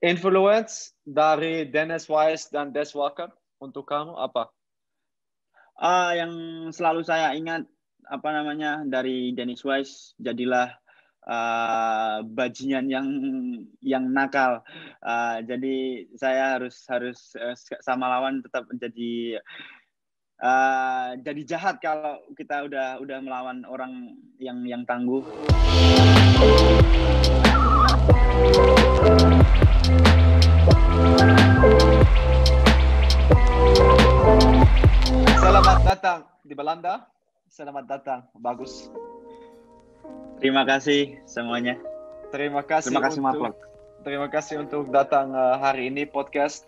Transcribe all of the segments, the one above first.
Influence dari Dennis Wise dan Des Walker untuk kamu apa? Yang selalu saya ingat dari Dennis Wise, jadilah bajingan yang nakal. Jadi saya harus sama lawan tetap menjadi jadi jahat kalau kita udah melawan orang yang tangguh. Selamat datang di Belanda. Selamat datang, bagus. Terima kasih semuanya. Terima kasih untuk datang hari ini podcast.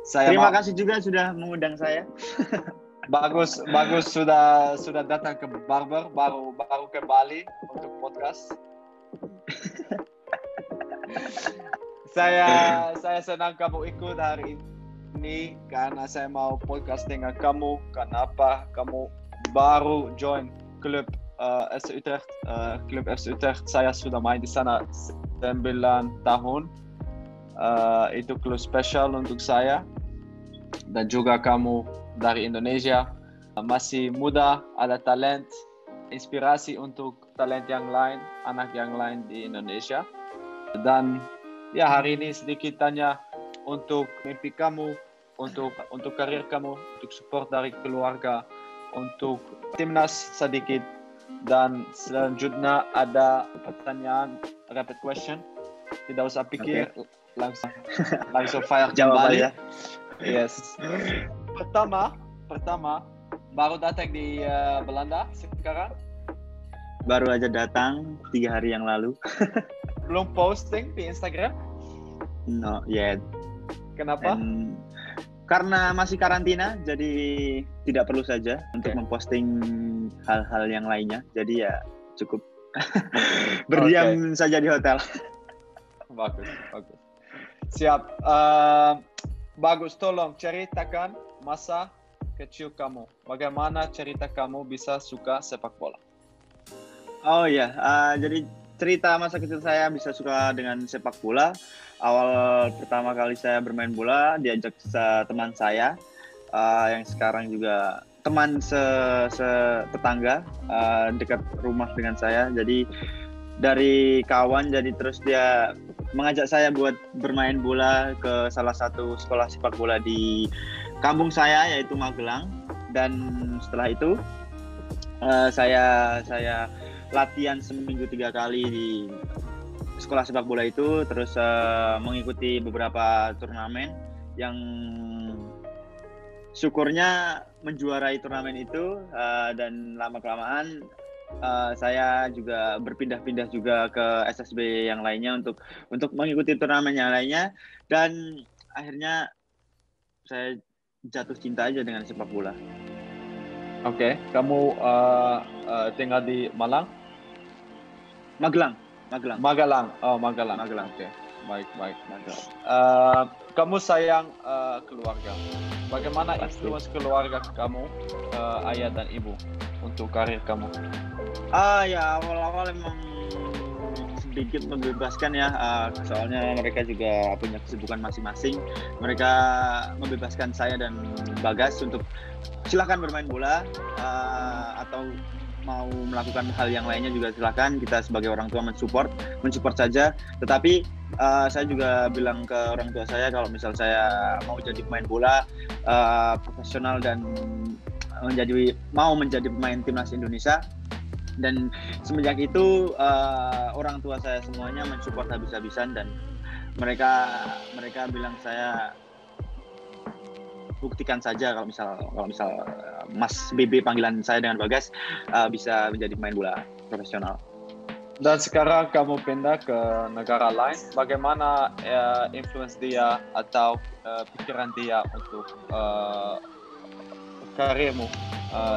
Terima kasih juga sudah mengundang saya. Bagus sudah datang ke barber baru ke Bali untuk podcast. Saya senang kamu ikut hari ini karena saya mau podcast dengan kamu. Kenapa kamu baru join klub FC Utrecht? Klub FC Utrecht saya sudah main di sana 9 tahun. Itu klub spesial untuk saya. Dan juga kamu dari Indonesia, masih muda, ada talent, inspirasi untuk talent yang lain, anak yang lain di Indonesia. Dan ya hari ini sedikit tanya untuk mimpi kamu, untuk karir kamu, untuk support dari keluarga, untuk timnas sedikit. Dan selanjutnya ada pertanyaan rapid question, tidak usah pikir, langsung fire jawab aja. Yes. Pertama, baru datang di Belanda sekarang? Baru aja datang 3 hari yang lalu. Belum posting di Instagram? No yet. Kenapa? Karena masih karantina, jadi tidak perlu saja untuk memposting hal-hal yang lainnya. Jadi ya cukup berdiam saja di hotel. Bagus. Siap. Bagus, tolong ceritakan masa kecil kamu. Bagaimana cerita kamu bisa suka sepak bola? Oh ya, jadi cerita masa kecil saya bisa suka dengan sepak bola. Awal pertama kali saya bermain bola diajak teman saya yang sekarang juga teman tetangga dekat rumah dengan saya. Jadi dari kawan, jadi terus dia mengajak saya buat bermain bola ke salah satu sekolah sepak bola di kampung saya, yaitu Magelang. Dan setelah itu saya latihan seminggu 3 kali di sekolah sepak bola itu, terus mengikuti beberapa turnamen yang syukurnya menjuarai turnamen itu, dan lama-kelamaan saya juga berpindah-pindah juga ke SSB yang lainnya untuk mengikuti turnamen yang lainnya, dan akhirnya saya jatuh cinta aja dengan sepak bola. Oke, kamu tinggal di Malang? Magelang. Oh, Magelang. Oke. Baik. Kamu sayang keluarga. Bagaimana influence keluarga kamu, ayah dan ibu, untuk karir kamu? Ya awal-awal emang sedikit membebaskan ya, soalnya mereka juga punya kesibukan masing-masing. Mereka membebaskan saya dan Bagas untuk silakan bermain bola, atau mau melakukan hal yang lainnya juga silakan. Kita sebagai orang tua mensupport saja. Tetapi saya juga bilang ke orang tua saya kalau misal saya mau jadi pemain bola profesional dan mau menjadi pemain timnas Indonesia. Dan semenjak itu orang tua saya semuanya mensupport habis-habisan, dan mereka bilang saya buktikan saja kalau misal Mas BB panggilan saya dengan Bagas bisa menjadi pemain bola profesional. Dan sekarang kamu pindah ke negara lain, bagaimana influence dia atau pikiran dia untuk karirmu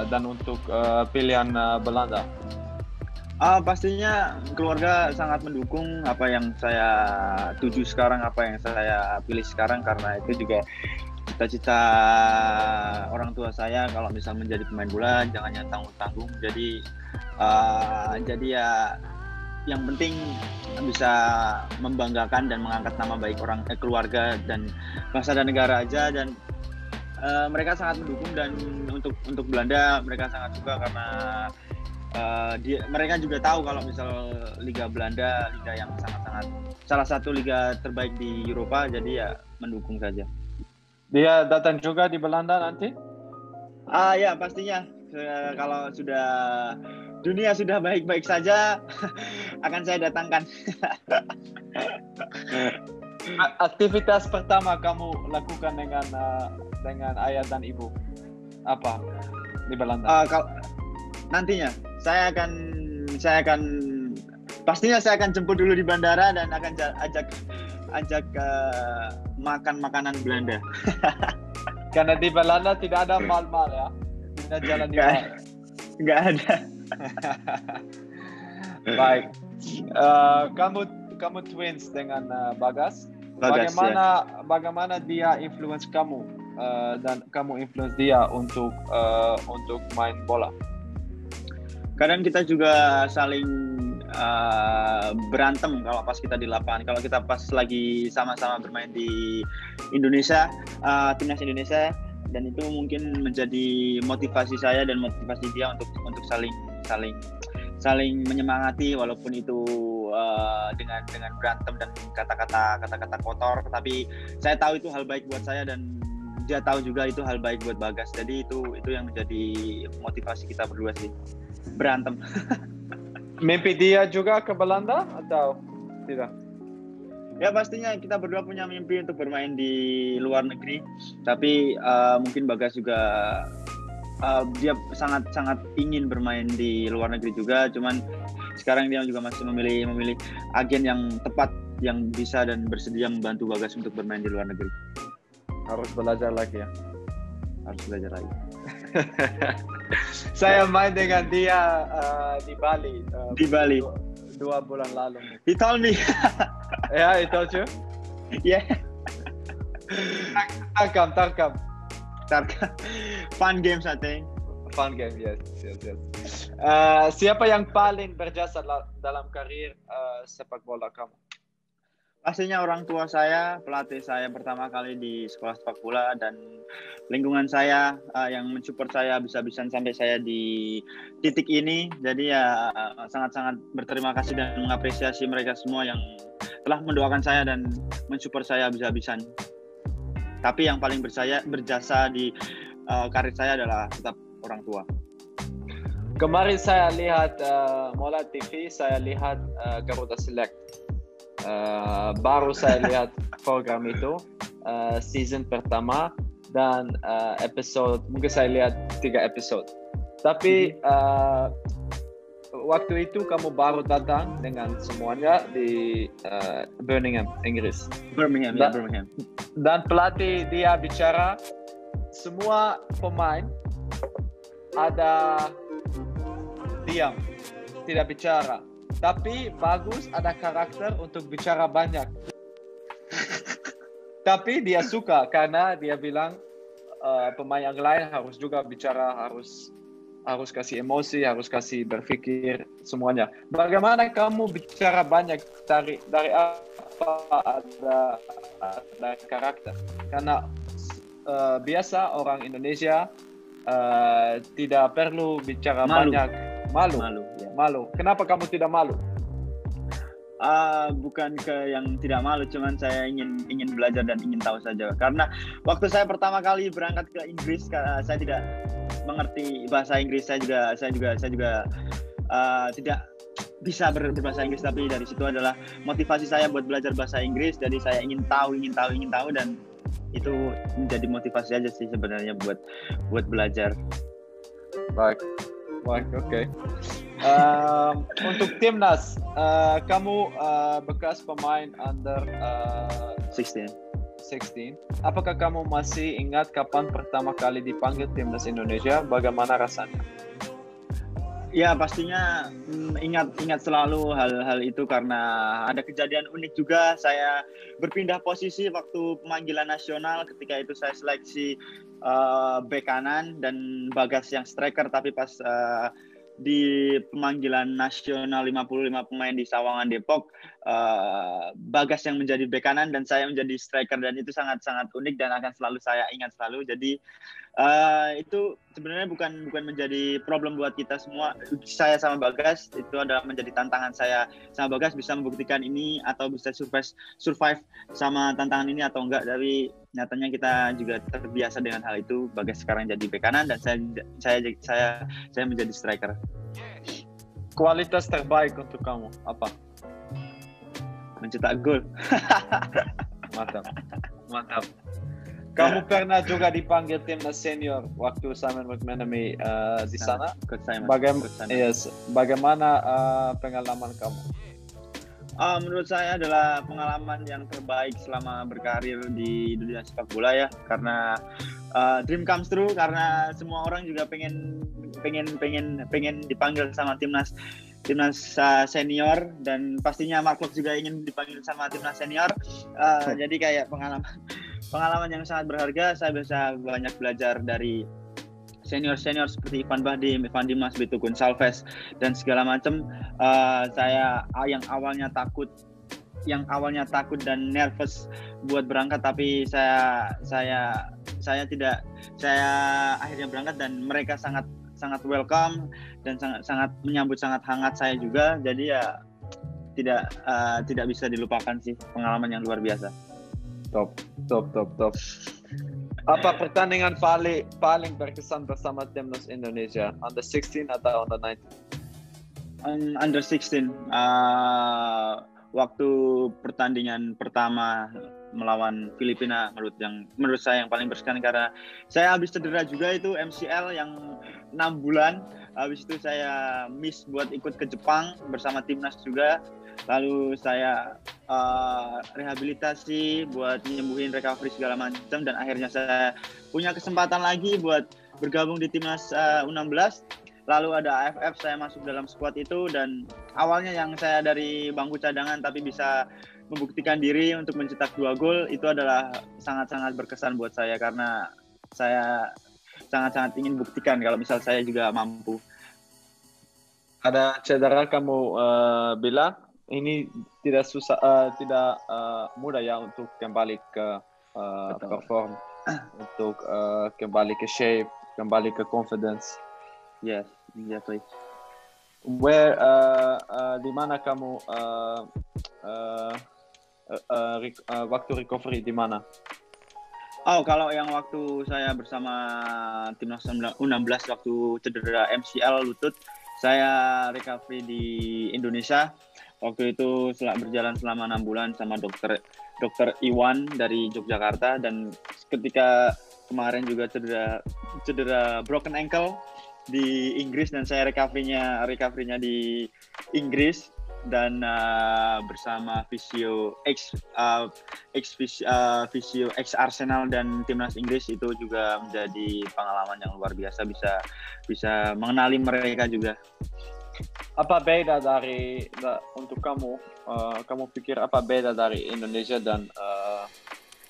dan untuk pilihan Belanda? Pastinya keluarga sangat mendukung apa yang saya tuju sekarang, apa yang saya pilih sekarang, karena itu juga cita-cita orang tua saya kalau misal menjadi pemain bola jangan yang tanggung-tanggung. Jadi ya yang penting bisa membanggakan dan mengangkat nama baik keluarga dan bangsa dan negara aja. Dan mereka sangat mendukung, dan untuk Belanda mereka sangat suka karena mereka juga tahu kalau misal Liga Belanda liga yang sangat-sangat salah satu liga terbaik di Eropa, jadi ya mendukung saja. Dia datang juga di Belanda nanti? Ya pastinya. Kalau dunia sudah baik-baik saja, akan saya datangkan. Aktivitas pertama kamu lakukan dengan ayah dan ibu apa di Belanda? Kalau nantinya saya akan pastinya saya akan jemput dulu di bandara dan akan ajak makan makanan Belanda. Karena di Belanda tidak ada mal-mal ya. Tidak jalan di mal. Nggak ada. Baik. Kamu twins dengan Bagas. Bagaimana dia influence kamu dan kamu influence dia untuk main bola? Kadang kita juga saling berantem kalau pas kita di lapangan. Kalau kita pas lagi sama-sama bermain di Indonesia, timnas Indonesia, dan itu mungkin menjadi motivasi saya dan motivasi dia untuk saling menyemangati, walaupun itu dengan berantem dan kata-kata kotor, tapi saya tahu itu hal baik buat saya dan dia tahu juga itu hal baik buat Bagas. Jadi itu yang menjadi motivasi kita berdua sih, berantem. Mimpi dia juga ke Belanda atau tidak? Ya pastinya kita berdua punya mimpi untuk bermain di luar negeri, tapi mungkin Bagas juga dia sangat ingin bermain di luar negeri juga, cuman sekarang dia juga masih memilih agen yang tepat yang bisa dan bersedia membantu Bagas untuk bermain di luar negeri. Harus belajar lagi ya. Harus belajar lagi. Saya main dengan dia di Bali. Di Bali. 2 bulan lalu. He told me. Yeah, he told you? Yeah. Tarkam. Fun games, I think. Fun game, yes. Siapa yang paling berjasa dalam karir sepak bola kamu? Pastinya orang tua saya, pelatih saya pertama kali di sekolah sepak bola, dan lingkungan saya yang mensupport saya bisa-bisan sampai saya di titik ini. Jadi ya sangat-sangat berterima kasih dan mengapresiasi mereka semua yang telah mendoakan saya dan mensupport saya bisa-bisan. Tapi yang paling berjasa di karir saya adalah tetap orang tua. Kemarin saya lihat Mola TV, saya lihat Garuda Select. Baru saya lihat program itu season pertama dan episode, mungkin saya lihat 3 episode. Tapi waktu itu kamu baru datang dengan semuanya di Birmingham, Inggris. Birmingham. Dan pelatih dia bicara, semua pemain ada diam, tidak bicara. Tapi bagus ada karakter untuk bicara banyak. Tapi dia suka karena dia bilang pemain yang lain harus juga bicara, harus kasih emosi, harus kasih berpikir semuanya. Bagaimana kamu bicara banyak dari apa ada karakter? Karena biasa orang Indonesia tidak perlu bicara banyak. Malu. Kenapa kamu tidak malu? Bukan ke yang tidak malu, cuman saya ingin belajar dan ingin tahu saja. Karena waktu saya pertama kali berangkat ke Inggris, saya tidak mengerti bahasa Inggris. Saya juga tidak bisa berbahasa Inggris, tapi dari situ adalah motivasi saya buat belajar bahasa Inggris. Jadi saya ingin tahu, dan itu menjadi motivasi aja sih sebenarnya buat belajar. Baik, oke. Untuk timnas, kamu bekas pemain under 16. Apakah kamu masih ingat kapan pertama kali dipanggil timnas Indonesia? Bagaimana rasanya? Ya pastinya ingat selalu hal-hal itu, karena ada kejadian unik juga. Saya berpindah posisi waktu pemanggilan nasional. Ketika itu saya seleksi bek kanan dan Bagas yang striker, tapi pas di pemanggilan nasional 55 pemain di Sawangan Depok, Bagas yang menjadi bek kanan dan saya menjadi striker, dan itu sangat-sangat unik dan akan selalu saya ingat selalu. Jadi itu sebenarnya bukan menjadi problem buat kita semua. Saya sama Bagas itu adalah menjadi tantangan saya sama Bagas, bisa membuktikan ini atau bisa survive sama tantangan ini atau enggak. Tapi nyatanya kita juga terbiasa dengan hal itu. Bagas sekarang jadi bek kanan dan saya menjadi striker. Kualitas terbaik untuk kamu apa? Mencetak gol. Mantap. Kamu pernah juga dipanggil timnas senior waktu Simon McManamy di sana. Bagaimana pengalaman kamu? Menurut saya adalah pengalaman yang terbaik selama berkarir di dunia sepak bola ya, karena dream comes true, karena semua orang juga pengen dipanggil sama timnas senior, dan pastinya Mark Klok juga ingin dipanggil sama timnas senior. Jadi kayak pengalaman yang sangat berharga. Saya bisa banyak belajar dari senior seperti Ivan Bahdim, Evan Dimas, Beto Gonçalves dan segala macam. Saya yang awalnya takut dan nervous buat berangkat, tapi saya akhirnya berangkat dan mereka sangat welcome dan sangat menyambut sangat hangat saya juga. Jadi ya tidak bisa dilupakan sih, pengalaman yang luar biasa. Top. Apa pertandingan paling berkesan bersama timnas Indonesia? Under 16 atau under 19? Under 16. Waktu pertandingan pertama melawan Filipina, menurut saya yang paling berkesan, karena saya habis cedera juga, itu MCL yang 6 bulan. Habis itu saya miss buat ikut ke Jepang bersama timnas juga. Lalu saya rehabilitasi buat nyembuhin recovery segala macam, dan akhirnya saya punya kesempatan lagi buat bergabung di timnas U16. Lalu ada AFF, saya masuk dalam squad itu, dan awalnya yang saya dari bangku cadangan tapi bisa membuktikan diri untuk mencetak 2 gol, itu adalah sangat-sangat berkesan buat saya, karena saya sangat-sangat ingin buktikan kalau misal saya juga mampu. Ada cedera kamu bilang ini tidak mudah ya untuk kembali ke perform, untuk kembali ke shape, kembali ke confidence. Yes, exactly. Where di mana kamu waktu recovery di mana? Kalau yang waktu saya bersama timnas U16 waktu cedera MCL lutut, saya recovery di Indonesia. Waktu itu berjalan selama 6 bulan sama dokter Iwan dari Yogyakarta, dan ketika kemarin juga cedera broken ankle di Inggris, dan saya recovery-nya di Inggris, dan bersama Visio X Arsenal dan timnas Inggris, itu juga menjadi pengalaman yang luar biasa, bisa mengenali mereka juga. Apa beda untuk kamu? Kamu pikir apa beda dari Indonesia dan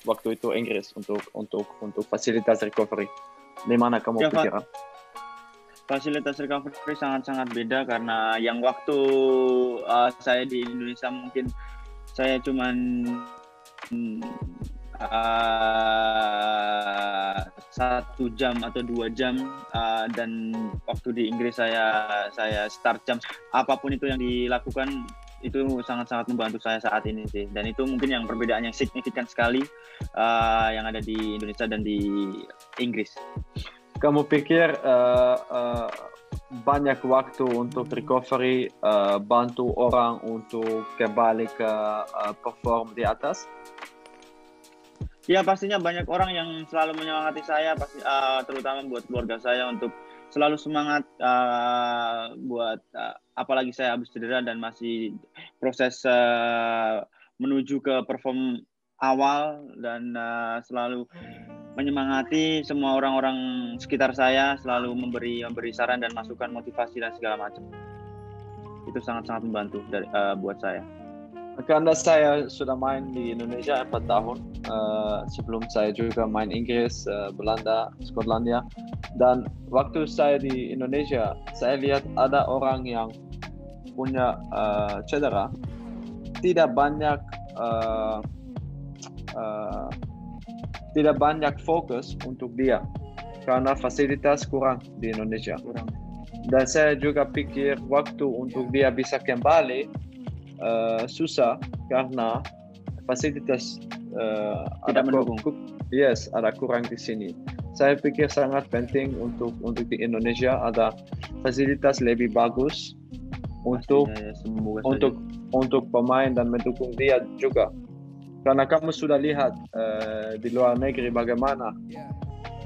waktu itu Inggris untuk fasilitas recovery? Di mana kamu pikir? Fasilitas recovery sangat-sangat beda, karena yang waktu saya di Indonesia mungkin saya cuman 1 jam atau 2 jam, dan waktu di Inggris saya start jam. Apapun itu yang dilakukan itu sangat-sangat membantu saya saat ini sih, dan itu mungkin yang perbedaan yang signifikan sekali yang ada di Indonesia dan di Inggris. Kamu pikir banyak waktu untuk recovery, bantu orang untuk kembali ke perform di atas? Ya, pastinya banyak orang yang selalu menyemangati saya, terutama buat keluarga saya, untuk selalu semangat buat apalagi saya habis cedera dan masih proses menuju ke perform awal, dan selalu menyemangati semua orang-orang sekitar saya, selalu memberi saran dan masukan, motivasi dan segala macam. Itu sangat-sangat membantu buat saya. Karena saya sudah main di Indonesia 4 tahun. Sebelum saya juga main Inggris, Belanda, Skotlandia. Dan waktu saya di Indonesia, saya lihat ada orang yang punya cedera, tidak banyak fokus untuk dia karena fasilitas kurang di Indonesia. Dan saya juga pikir waktu untuk dia bisa kembali susah karena fasilitas Tidak mendukung. Ada kurang di sini. Saya pikir sangat penting untuk di Indonesia ada fasilitas lebih bagus untuk pemain dan mendukung dia juga. Karena kamu sudah lihat di luar negeri bagaimana,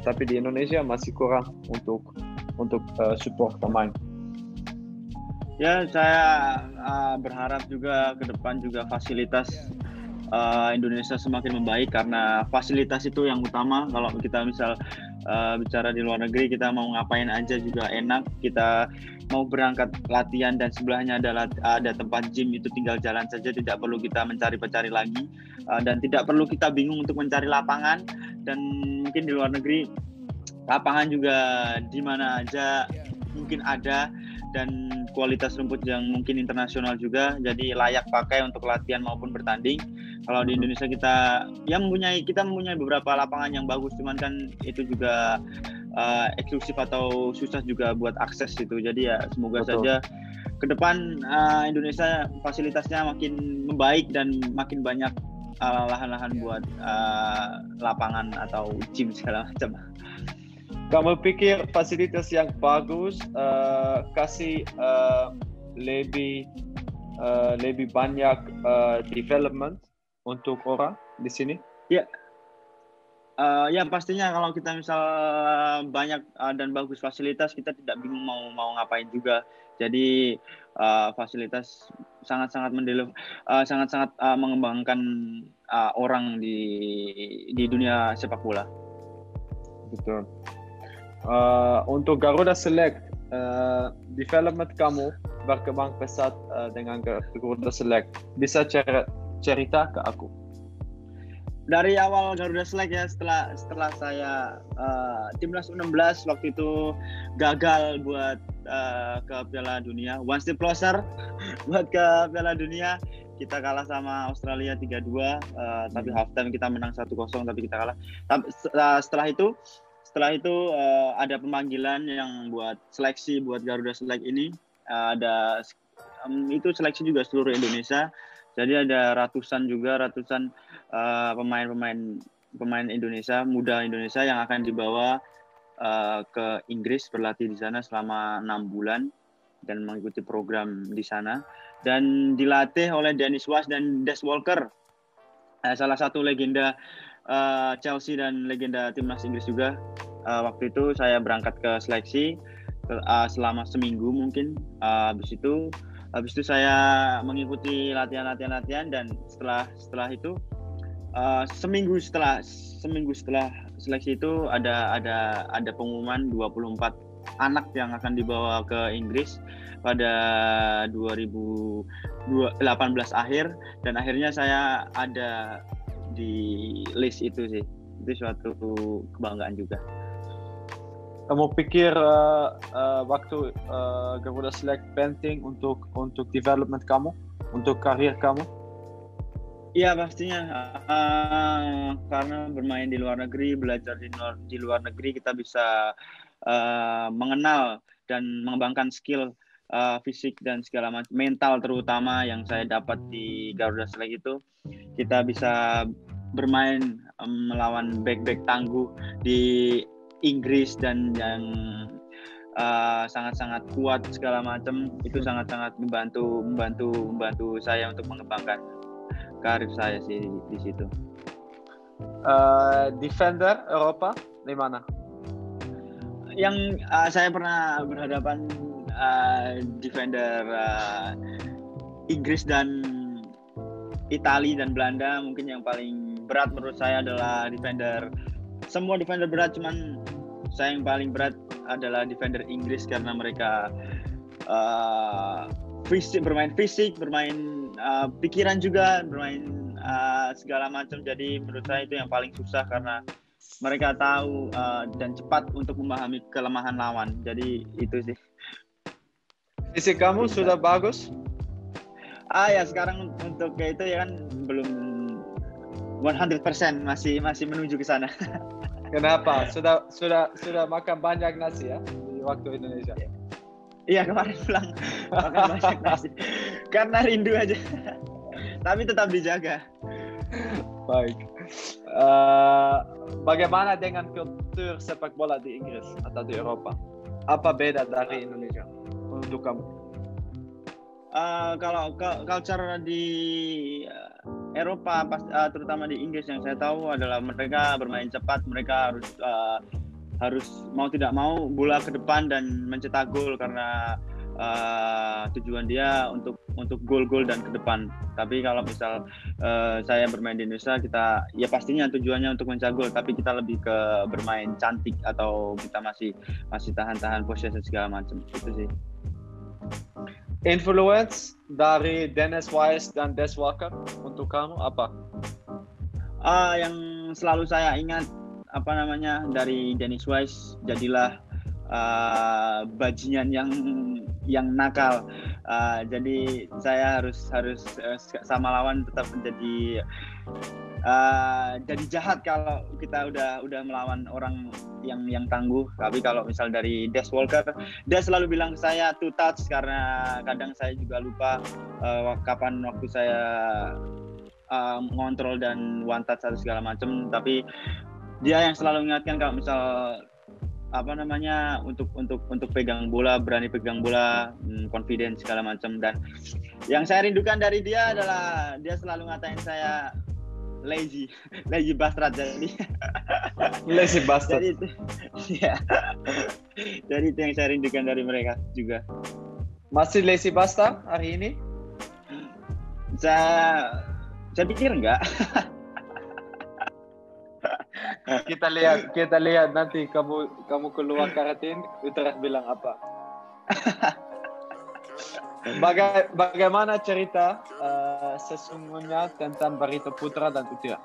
tapi di Indonesia masih kurang untuk support pemain. Ya, saya berharap juga ke depan juga fasilitas Indonesia semakin membaik, karena fasilitas itu yang utama. Kalau kita misal bicara di luar negeri, kita mau ngapain aja juga enak. Kita mau berangkat latihan dan sebelahnya ada tempat gym, itu tinggal jalan saja, tidak perlu kita mencari lagi, dan tidak perlu kita bingung untuk mencari lapangan. Dan mungkin di luar negeri lapangan juga di mana aja mungkin ada, dan kualitas rumput yang mungkin internasional juga, jadi layak pakai untuk latihan maupun bertanding. Kalau di Indonesia kita mempunyai beberapa lapangan yang bagus, cuman kan itu juga eksklusif atau susah juga buat akses itu. Jadi ya semoga saja ke depan Indonesia fasilitasnya makin membaik dan makin banyak lahan-lahan buat lapangan atau gym segala macam. Kamu pikir fasilitas yang bagus kasih lebih banyak development untuk orang di sini? Ya, ya pastinya kalau kita misal banyak dan bagus fasilitas, kita tidak bingung mau ngapain juga. Jadi fasilitas sangat-sangat mengembangkan orang di dunia sepak bola. Betul. Untuk Garuda Select, development kamu berkembang pesat dengan Garuda Select. Bisa cerita ke aku? Dari awal Garuda Select ya, setelah saya timnas U16 waktu itu gagal buat ke Piala Dunia, one step closer buat ke Piala Dunia. Kita kalah sama Australia 3-2, tapi halftime kita menang 1-0, tapi kita kalah. Setelah itu ada pemanggilan yang buat seleksi buat Garuda Select ini. Itu seleksi juga seluruh Indonesia. Jadi ada ratusan pemain Indonesia, muda Indonesia yang akan dibawa ke Inggris berlatih di sana selama 6 bulan dan mengikuti program di sana. Dan dilatih oleh Dennis Was dan Des Walker, salah satu legenda Chelsea dan legenda timnas Inggris juga. Waktu itu saya berangkat ke seleksi selama seminggu mungkin. Habis itu saya mengikuti latihan dan setelah itu seminggu setelah seleksi itu ada pengumuman 24 anak yang akan dibawa ke Inggris pada 2018 akhir, dan akhirnya saya ada di list itu sih. Itu suatu kebanggaan juga. Kamu pikir waktu Garuda Select penting untuk development kamu, untuk karir kamu? Iya pastinya, karena bermain di luar negeri, belajar di luar negeri, kita bisa mengenal dan mengembangkan skill fisik dan segala macam, mental terutama yang saya dapat di Garuda Select itu. Kita bisa bermain melawan back tangguh di Inggris dan yang sangat-sangat kuat segala macam. Itu sangat-sangat membantu saya untuk mengembangkan karir saya sih di situ. Defender Eropa di mana? Yang saya pernah berhadapan defender Inggris dan Italia dan Belanda. Mungkin yang paling berat menurut saya adalah semua defender berat, cuman saya yang paling berat adalah defender Inggris, karena mereka bermain fisik, bermain pikiran juga, bermain segala macam. Jadi menurut saya itu yang paling susah karena mereka tahu dan cepat untuk memahami kelemahan lawan. Jadi itu sih. Fisik kamu sudah bagus? Ya sekarang untuk itu ya kan belum 100%, masih menuju ke sana. Kenapa? Sudah makan banyak nasi ya di waktu Indonesia? Iya, kemarin pulang makan banyak nasi. Karena rindu aja. Tapi tetap dijaga. Baik. Bagaimana dengan kultur sepak bola di Inggris atau di Eropa? Apa beda dari Indonesia untuk kamu? Kalau culture di Eropa, terutama di Inggris, yang saya tahu adalah mereka bermain cepat. Mereka harus mau tidak mau bola ke depan dan mencetak gol karena tujuan dia untuk gol-gol dan ke depan. Tapi kalau misal saya bermain di Indonesia, kita ya pastinya tujuannya untuk mencetak gol, tapi kita lebih ke bermain cantik atau kita masih tahan-tahan possession segala macam. Itu sih. Influence dari Dennis Wise dan Des Walker untuk kamu apa? Yang selalu saya ingat dari Dennis Wise, jadilah bajingan yang nakal. Jadi saya harus sama lawan tetap menjadi jadi jahat kalau kita udah melawan orang yang tangguh. Tapi kalau misal dari Des Walker, dia selalu bilang ke saya to touch, karena kadang saya juga lupa kapan waktu saya ngontrol dan one touch atau segala macam. Tapi dia yang selalu mengingatkan kalau misal untuk pegang bola, berani pegang bola, confidence segala macam. Dan yang saya rindukan dari dia adalah dia selalu ngatain saya lazy bastard. Jadi lazy bastard. Jadi itu, ya. Jadi itu yang saya rindukan dari mereka juga. Masih lazy bastard hari ini? Saya pikir enggak. Kita lihat nanti kamu keluar karantin, Utrecht bilang apa? Bagaimana cerita sesungguhnya tentang Barito Putra dan Utrecht?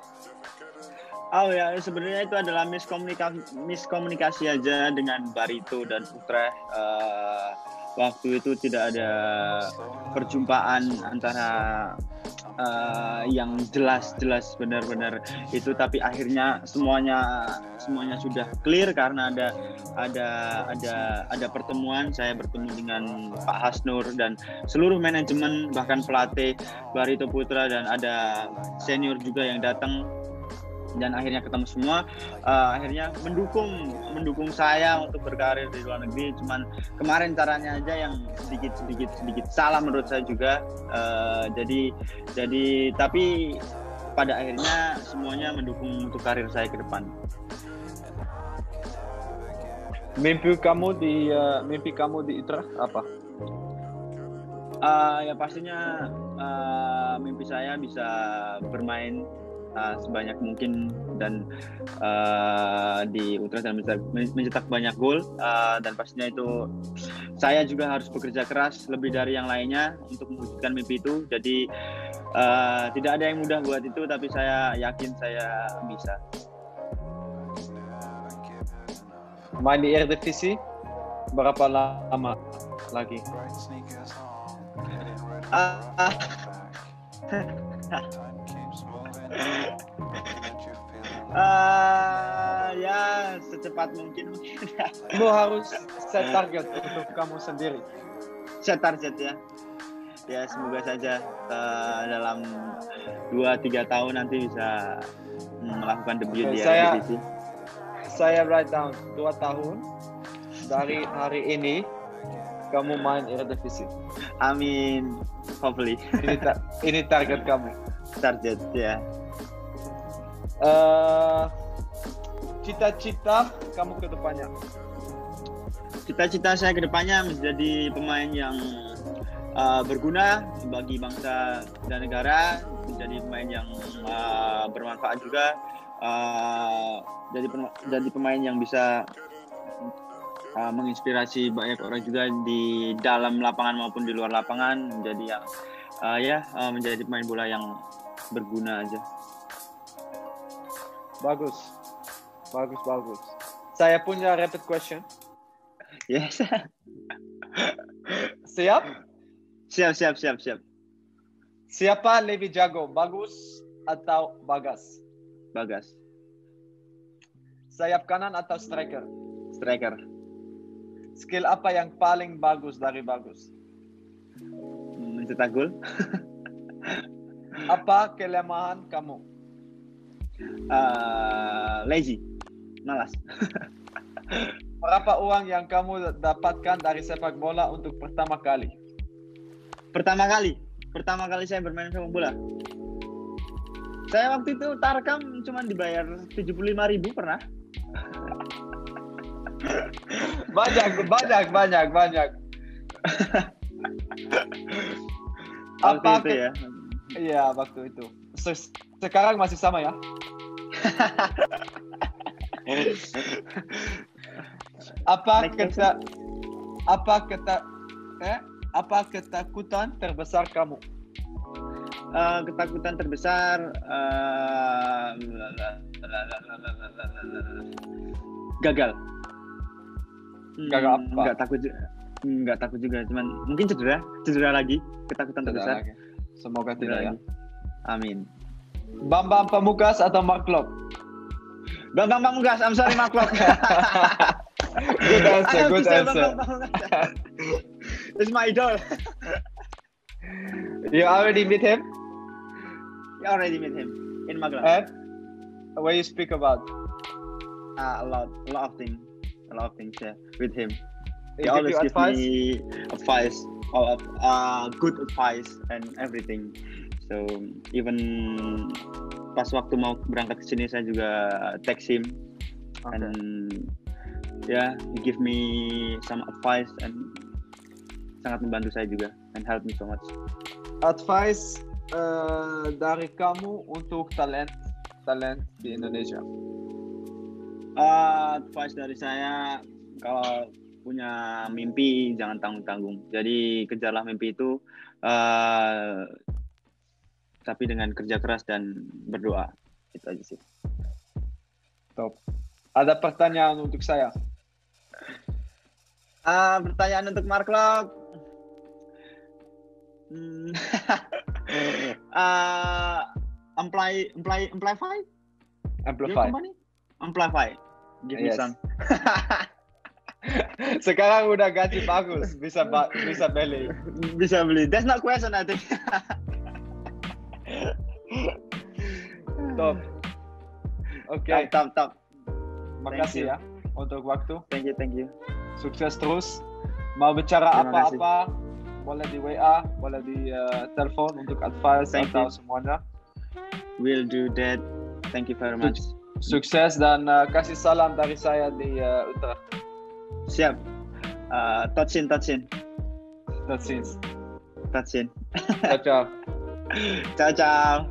Ya, sebenarnya itu adalah miskomunikasi aja dengan Barito dan Utrecht. Waktu itu tidak ada perjumpaan antara yang jelas benar-benar itu, tapi akhirnya semuanya sudah clear karena ada pertemuan. Saya bertemu dengan Pak Hasnur dan seluruh manajemen, bahkan pelatih Barito Putra, dan ada senior juga yang datang, dan akhirnya ketemu semua. Akhirnya mendukung saya untuk berkarir di luar negeri. Cuman kemarin caranya aja yang sedikit salah menurut saya juga. Jadi tapi pada akhirnya semuanya mendukung untuk karir saya ke depan. Mimpi kamu di Utrecht apa? Ya pastinya mimpi saya bisa bermain sebanyak mungkin dan di Utrecht dan mencetak banyak gol, dan pastinya itu saya juga harus bekerja keras lebih dari yang lainnya untuk mewujudkan mimpi itu. Jadi tidak ada yang mudah buat itu, tapi saya yakin saya bisa. Main di Eredivisie berapa lama lagi? Ya secepat mungkin. Kamu harus set target untuk kamu sendiri. Set target ya semoga saja dalam 2-3 tahun nanti bisa melakukan debut di Eredivisie. Saya write down 2 tahun dari hari ini kamu main Eredivisie. Amin, hopefully. Ini target kamu. Target ya. Cita-cita kamu ke depannya? Cita-cita saya ke depannya menjadi pemain yang berguna bagi bangsa dan negara, menjadi pemain yang bermanfaat juga, jadi pemain yang bisa menginspirasi banyak orang juga di dalam lapangan maupun di luar lapangan, menjadi yang menjadi pemain bola yang berguna aja. Bagus. Saya punya rapid question. Yes. Siap? Siap. Siapa lebih jago, Bagus atau Bagas? Bagas. Sayap kanan atau striker? Striker. Skill apa yang paling bagus dari Bagus? Mencetak gol. Apa kelemahan kamu? Lazy. Malas. Berapa uang yang kamu dapatkan dari sepak bola untuk pertama kali? Pertama kali saya bermain sepak bola. Saya waktu itu Tarkam cuma dibayar 75.000 pernah. Banyak. Waktu itu ya. Iya, waktu itu. Sekarang masih sama ya? Apa ketakutan terbesar kamu? Ketakutan terbesar gagal. Gagal apa? Enggak takut juga, cuman mungkin cedera lagi. Ketakutan terbesar. Semoga tidak ya. Amin. Bambang Pamungkas atau Mark Klok? Bambang Pamungkas, I'm sorry Mark Klok. Good answer. It's my idol. You already meet him? I already met him in Magelang. And what you speak about? A lot of things yeah, with him. He always give me advice, good advice and everything. So even pas waktu mau berangkat ke sini saya juga text him, and he give me some advice and sangat membantu saya juga and help me so much. Advice dari kamu untuk talent di Indonesia? Advice dari saya, kalau punya mimpi jangan tanggung-tanggung. Jadi kejarlah mimpi itu, tapi dengan kerja keras dan berdoa. Itu aja sih. Top. Ada pertanyaan untuk saya? Pertanyaan untuk Mark Klok. Amplify. Give me some. Sekarang udah gaji bagus, bisa beli. Bisa beli. That's not question, I think. Top. Oke. Top. Makasih ya untuk waktu. Thank you. Sukses terus. Mau bicara apa-apa, boleh di WA, boleh di telepon untuk advice atau semuanya. We'll do that. Thank you very much. Sukses dan kasih salam dari saya di Utrecht. Siap. Touchin. That's it. Touchin. Ciao. Ciao.